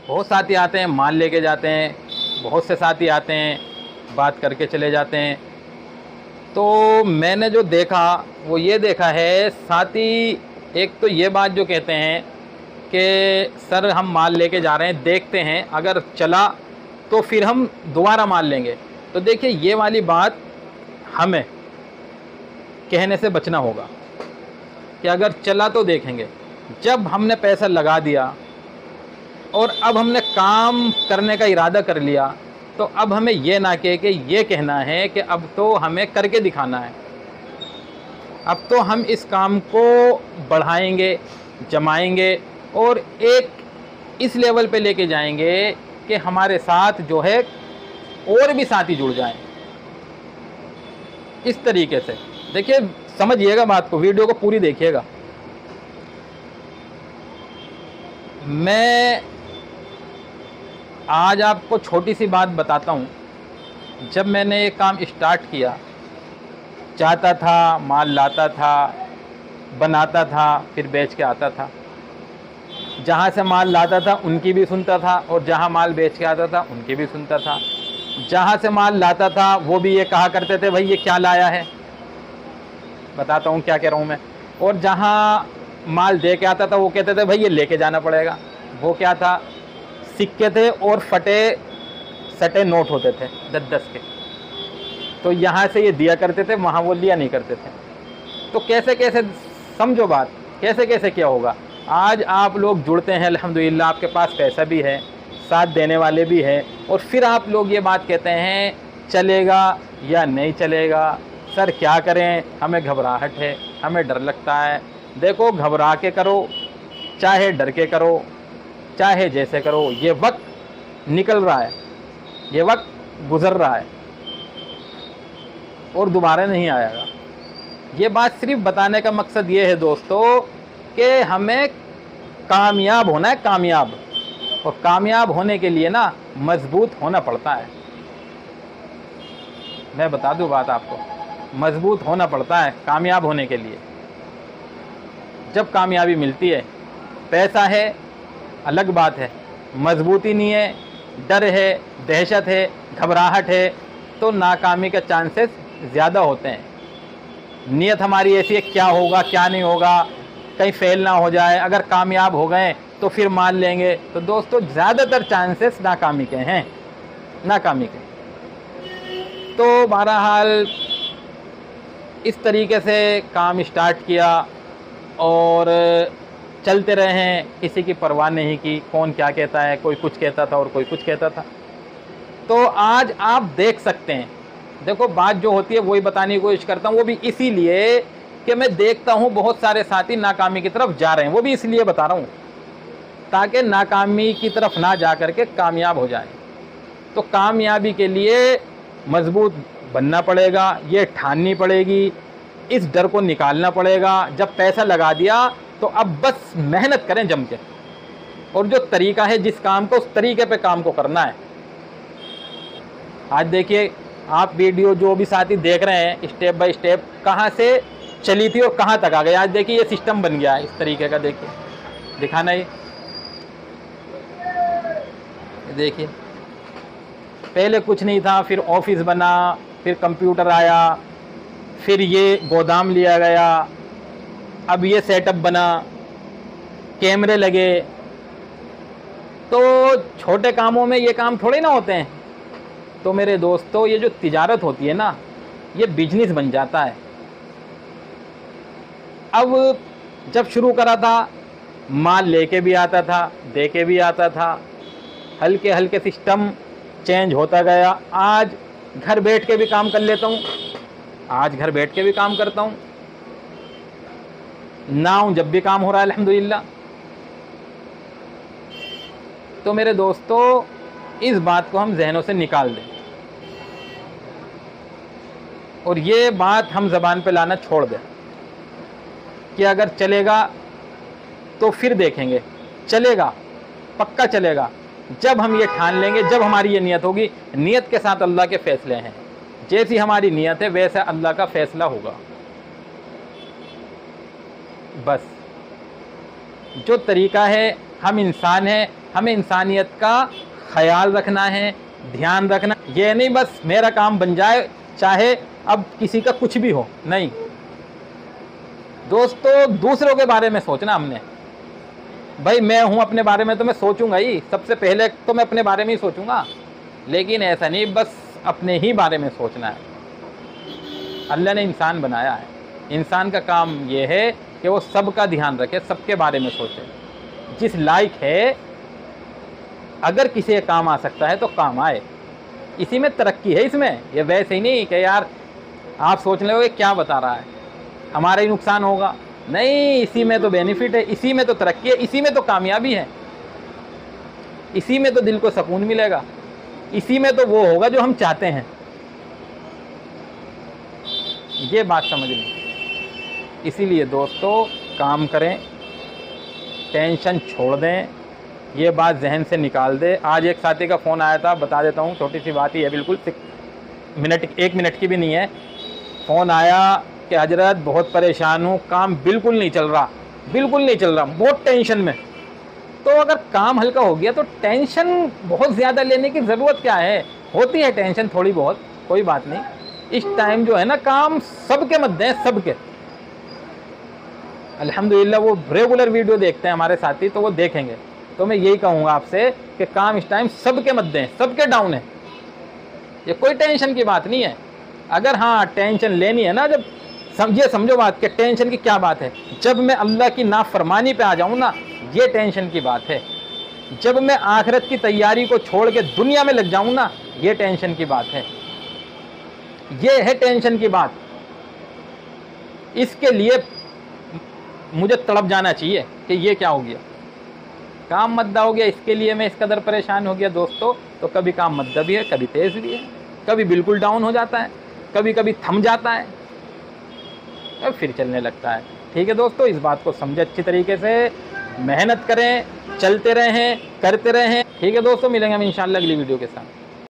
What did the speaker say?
बहुत साथी आते हैं, माल लेके जाते हैं, बहुत से साथी आते हैं, बात करके चले जाते हैं। तो मैंने जो देखा वो ये देखा है, साथी एक तो ये बात जो कहते हैं कि सर हम माल लेके जा रहे हैं, देखते हैं अगर चला तो फिर हम दोबारा माल लेंगे। तो देखिए ये वाली बात हमें कहने से बचना होगा कि अगर चला तो देखेंगे। जब हमने पैसा लगा दिया और अब हमने काम करने का इरादा कर लिया, तो अब हमें ये ना कहे कि ये कहना है कि अब तो हमें करके दिखाना है। अब तो हम इस काम को बढ़ाएंगे, जमाएंगे और एक इस लेवल पे लेके जाएंगे कि हमारे साथ जो है और भी साथी जुड़ जाएं। इस तरीके से देखिए, समझिएगा बात को, वीडियो को पूरी देखिएगा। मैं आज आपको छोटी सी बात बताता हूँ। जब मैंने ये काम स्टार्ट किया, जाता था, माल लाता था, बनाता था, फिर बेच के आता था। जहाँ से माल लाता था उनकी भी सुनता था और जहाँ माल बेच के आता था उनकी भी सुनता था। जहाँ से माल लाता था वो भी ये कहा करते थे भाई ये क्या लाया है, बताता हूँ क्या कह रहा हूँ मैं। और जहाँ माल दे के आता था वो कहते थे भाई ये लेके जाना पड़ेगा। वो क्या था, सिक्के थे और फटे सटे नोट होते थे 10-10 के। तो यहाँ से ये दिया करते थे, वहाँ वो लिया नहीं करते थे। तो कैसे कैसे, समझो बात, कैसे कैसे क्या होगा। आज आप लोग जुड़ते हैं अल्हम्दुलिल्लाह, आपके पास पैसा भी है, साथ देने वाले भी हैं, और फिर आप लोग ये बात कहते हैं चलेगा या नहीं चलेगा, सर क्या करें, हमें घबराहट है, हमें डर लगता है। देखो, घबरा के करो चाहे डर के करो, चाहे जैसे करो, ये वक्त निकल रहा है, ये वक्त गुज़र रहा है और दोबारा नहीं आएगा। ये बात सिर्फ बताने का मकसद ये है दोस्तों कि हमें कामयाब होना है, कामयाब। और कामयाब होने के लिए ना मजबूत होना पड़ता है। मैं बता दूं बात आपको, मजबूत होना पड़ता है कामयाब होने के लिए। जब कामयाबी मिलती है, पैसा है अलग बात है, मजबूती नहीं है, डर है, दहशत है, घबराहट है, तो नाकामी के चांसेस ज़्यादा होते हैं। नीयत हमारी ऐसी है, क्या होगा क्या नहीं होगा, कहीं फेल ना हो जाए, अगर कामयाब हो गए तो फिर मान लेंगे। तो दोस्तों ज़्यादातर चांसेस नाकामी के हैं, नाकामी के। तो बहरहाल इस तरीके से काम स्टार्ट किया और चलते रहे हैं, किसी की परवाह नहीं की कौन क्या कहता है। कोई कुछ कहता था और कोई कुछ कहता था। तो आज आप देख सकते हैं, देखो बात जो होती है वही बताने की कोशिश करता हूँ, वो भी इसीलिए कि मैं देखता हूँ बहुत सारे साथी नाकामी की तरफ जा रहे हैं। वो भी इसलिए बता रहा हूँ ताकि नाकामी की तरफ ना जा करके कामयाब हो जाए। तो कामयाबी के लिए मजबूत बनना पड़ेगा, ये ठाननी पड़ेगी, इस डर को निकालना पड़ेगा। जब पैसा लगा दिया तो अब बस मेहनत करें जम के, और जो तरीका है जिस काम को, उस तरीके पे काम को करना है। आज देखिए आप वीडियो जो भी साथी देख रहे हैं, स्टेप बाय स्टेप कहाँ से चली थी और कहाँ तक आ गई। आज देखिए ये सिस्टम बन गया है इस तरीके का। देखिए दिखाना, ये देखिए पहले कुछ नहीं था, फिर ऑफिस बना, फिर कंप्यूटर आया, फिर ये गोदाम लिया गया, अब ये सेटअप बना, कैमरे लगे। तो छोटे कामों में ये काम थोड़े ना होते हैं। तो मेरे दोस्तों, ये जो तिजारत होती है ना, ये बिजनेस बन जाता है। अब जब शुरू करा था, माल लेके भी आता था, दे के भी आता था, हल्के हल्के सिस्टम चेंज होता गया। आज घर बैठ के भी काम कर लेता हूँ, आज घर बैठ के भी काम करता हूँ, ना हूँ जब भी काम हो रहा है अल्हम्दुलिल्लाह। तो मेरे दोस्तों, इस बात को हम जहनों से निकाल दें और ये बात हम ज़बान पे लाना छोड़ दें कि अगर चलेगा तो फिर देखेंगे। चलेगा, पक्का चलेगा जब हम ये ठान लेंगे, जब हमारी ये नीयत होगी। नीयत के साथ अल्लाह के फ़ैसले हैं। जैसी हमारी नीयत है वैसा अल्लाह का फ़ैसला होगा। बस जो तरीका है, हम इंसान हैं, हमें इंसानियत का ख्याल रखना है, ध्यान रखना। ये नहीं बस मेरा काम बन जाए चाहे अब किसी का कुछ भी हो, नहीं दोस्तों, दूसरों के बारे में सोचना हमने। भाई मैं हूँ, अपने बारे में तो मैं सोचूंगा ही, सबसे पहले तो मैं अपने बारे में ही सोचूंगा, लेकिन ऐसा नहीं बस अपने ही बारे में सोचना है। अल्लाह ने इंसान बनाया है, इंसान का काम ये है कि वो सबका ध्यान रखे, सबके बारे में सोचे, जिस लायक है अगर किसी के काम आ सकता है तो काम आए। इसी में तरक्की है इसमें, ये वैसे ही नहीं कि यार आप सोच रहे हो क्या बता रहा है, हमारा ही नुकसान होगा, नहीं, इसी में तो बेनिफिट है, इसी में तो तरक्की है, इसी में तो कामयाबी है, इसी में तो दिल को सुकून मिलेगा, इसी में तो वो होगा जो हम चाहते हैं। ये बात समझ लें। इसीलिए दोस्तों काम करें, टेंशन छोड़ दें, ये बात जहन से निकाल दे। आज एक साथी का फ़ोन आया था, बता देता हूँ, छोटी सी बात ही है, बिल्कुल 1 मिनट की भी नहीं है। फ़ोन आया कि हजरत बहुत परेशान हूँ, काम बिल्कुल नहीं चल रहा, बिल्कुल नहीं चल रहा, बहुत टेंशन में। तो अगर काम हल्का हो गया तो टेंशन बहुत ज़्यादा लेने की ज़रूरत क्या है, होती है टेंशन थोड़ी बहुत, कोई बात नहीं। इस टाइम जो है ना काम सबके मध्य है, सबके। अल्हम्दुलिल्लाह वो रेगुलर वीडियो देखते हैं हमारे साथी, तो वो देखेंगे। तो मैं यही कहूँगा आपसे कि काम इस टाइम सबके मध्य है, सबके डाउन है, ये कोई टेंशन की बात नहीं है। अगर हाँ टेंशन लेनी है ना, जब समझो बात कि टेंशन की क्या बात है, जब मैं अल्लाह की नाफरमानी पे आ जाऊँ ना, ये टेंशन की बात है। जब मैं आखिरत की तैयारी को छोड़ के दुनिया में लग जाऊँ ना, ये टेंशन की बात है, ये है टेंशन की बात। इसके लिए मुझे तड़प जाना चाहिए कि ये क्या हो गया, काम मद्दा हो गया, इसके लिए मैं इस कदर परेशान हो गया दोस्तों। तो कभी काम मद्दा भी है, कभी तेज़ भी है, कभी बिल्कुल डाउन हो जाता है, कभी कभी थम जाता है, और फिर चलने लगता है। ठीक है दोस्तों, इस बात को समझे अच्छी तरीके से, मेहनत करें, चलते रहें, करते रहें। ठीक है दोस्तों, मिलेंगे हम इंशाल्लाह अगली वीडियो के साथ।